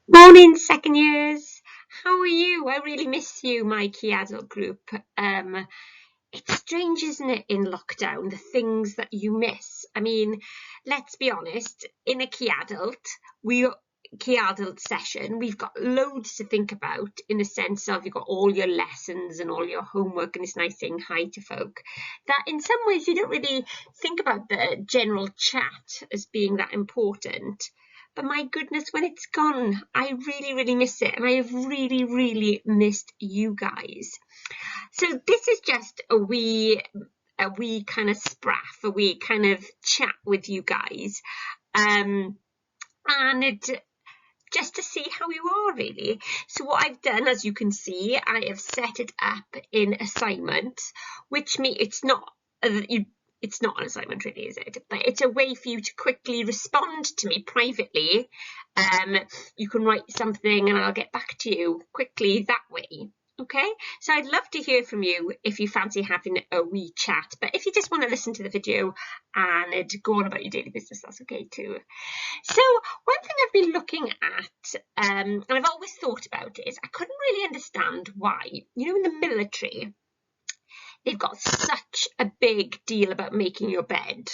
Morning, second years. How are you? I really miss you, my key adult group. It's strange, isn't it, in lockdown, the things that you miss. I mean, let's be honest, in a key adult session, we've got loads to think about in the sense of you've got all your lessons and all your homework, and it's nice saying hi to folk. That in some ways you don't really think about the general chat as being that important. But my goodness, when it's gone, I really, really miss it. And I have really, really missed you guys. So this is just a wee kind of spraff, a wee kind of chat with you guys. And just to see how you are really. So what I've done, as you can see, I have set it up in assignments, which it's not it's not an assignment really, is it? But it's a way for you to quickly respond to me privately. You can write something and I'll get back to you quickly that way. Okay, so I'd love to hear from you if you fancy having a wee chat, but if you just want to listen to the video and go on about your daily business, that's okay too. So one thing I've been looking at, and I've always thought about is I couldn't really understand why, in the military, they've got such a big deal about making your bed.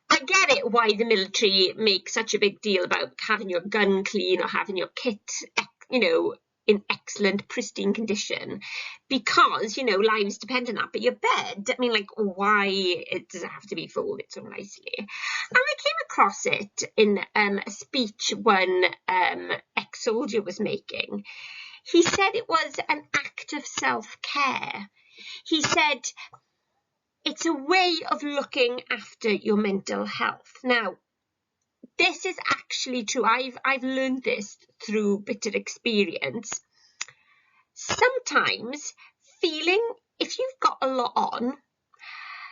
I get it why the military makes such a big deal about having your gun clean or having your kit, in excellent, pristine condition, because, lives depend on that. But your bed, I mean, why does it have to be folded so nicely? And I came across it in a speech one ex-soldier was making. He said it was an act of self-care. He said it's a way of looking after your mental health. Now, this is actually true. I've learned this through bitter experience. Sometimes if you've got a lot on,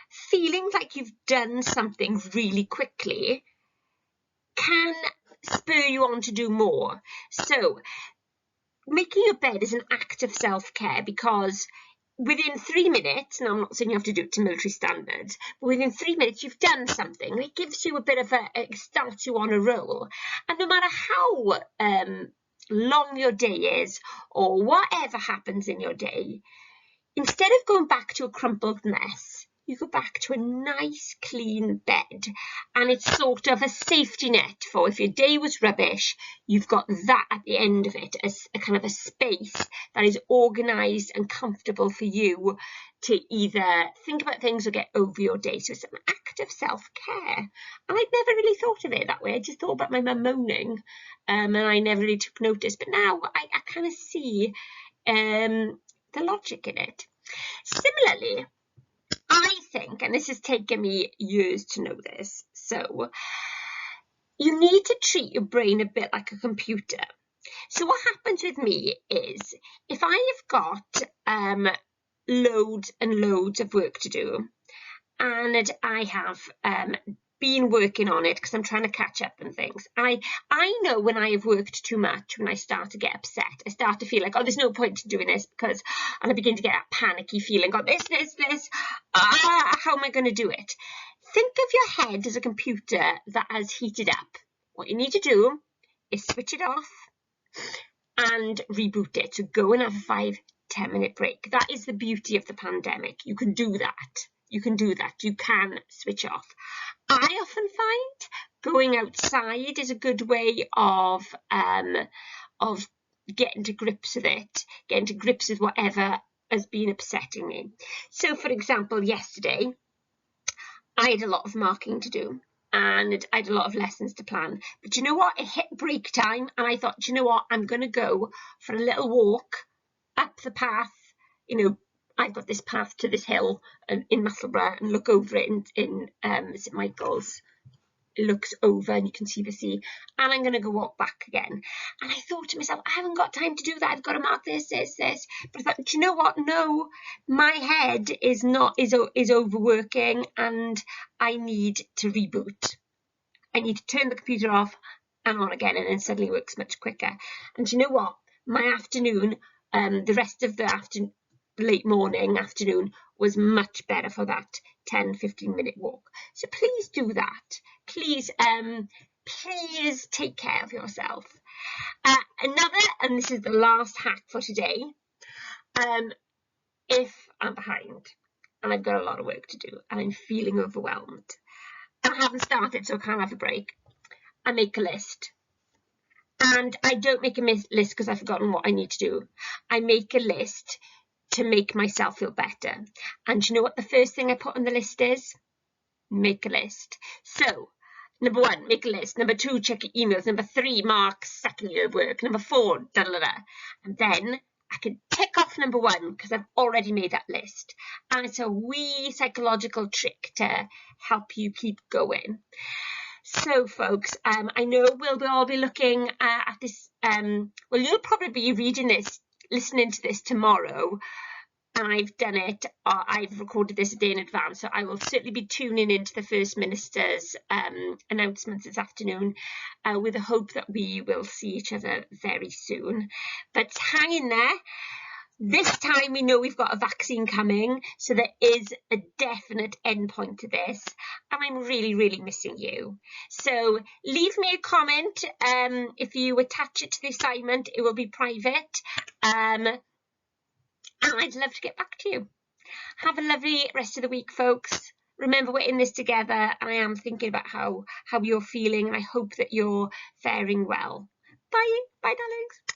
feeling like you've done something really quickly can spur you on to do more. So making your bed is an act of self-care because within 3 minutes, and I'm not saying you have to do it to military standards, but within 3 minutes you've done something. It gives you a bit of it starts you on a roll. And no matter how long your day is or whatever happens in your day, instead of going back to a crumpled mess, you go back to a nice clean bed, and it's sort of a safety net for if your day was rubbish, you've got that at the end of it as a kind of a space that is organised and comfortable for you to either think about things or get over your day. So it's an act of self-care, and I'd never really thought of it that way. I just thought about my mum moaning, and I never really took notice, but now I kind of see the logic in it. Similarly, I think, and this has taken me years to know this, so you need to treat your brain a bit like a computer. So what happens with me is if I have got loads and loads of work to do, and I have been working on it because I'm trying to catch up and things. I know when I have worked too much, when I start to get upset, I start to feel like, oh, there's no point in doing this because, and I begin to get that panicky feeling, oh, this, how am I going to do it? Think of your head as a computer that has heated up. What you need to do is switch it off and reboot it. So go and have a 5-10 minute break. That is the beauty of the pandemic. You can do that. You can do that. You can switch off. I often find going outside is a good way of getting to grips with it, getting to grips with whatever has been upsetting me. So, for example, yesterday, I had a lot of marking to do and I had a lot of lessons to plan. But you know what? It hit break time and I thought, you know what? I'm going to go for a little walk up the path, I've got this path to this hill in Musselburgh and look over it in St Michael's. It looks over and you can see the sea, and I'm going to go walk back again. And I thought to myself, I haven't got time to do that. I've got to mark this. But I thought, do you know what? No, my head is overworking and I need to reboot. I need to turn the computer off and on again, and then suddenly it works much quicker. And do you know what? My afternoon, the rest of the late morning, afternoon was much better for that 10-15 minute walk. So please do that. Please please take care of yourself. Another, and this is the last hack for today, if I'm behind and I've got a lot of work to do and I'm feeling overwhelmed, and I haven't started, so I can't have a break, I make a list. And I don't make a list because I've forgotten what I need to do. I make a list to make myself feel better. And you know what the first thing I put on the list is? Make a list. So, number 1, make a list. Number 2, check your emails. Number 3, mark second year of work. Number 4, da-da-da. And then I can tick off number 1 because I've already made that list. And it's a wee psychological trick to help you keep going. So, folks, I know we'll all be looking at this. Well, you'll probably be reading this, listening to this tomorrow. And I've done it, I've recorded this a day in advance, so I will certainly be tuning into the First Minister's announcements this afternoon with the hope that we will see each other very soon. But hang in there. This time we know we've got a vaccine coming, so there is a definite endpoint to this, and I'm really, really missing you. So leave me a comment. If you attach it to the assignment, it will be private. And I'd love to get back to you. Have a lovely rest of the week, folks. Remember, we're in this together. I am thinking about how you're feeling, and I hope that you're faring well. Bye. Bye, darlings.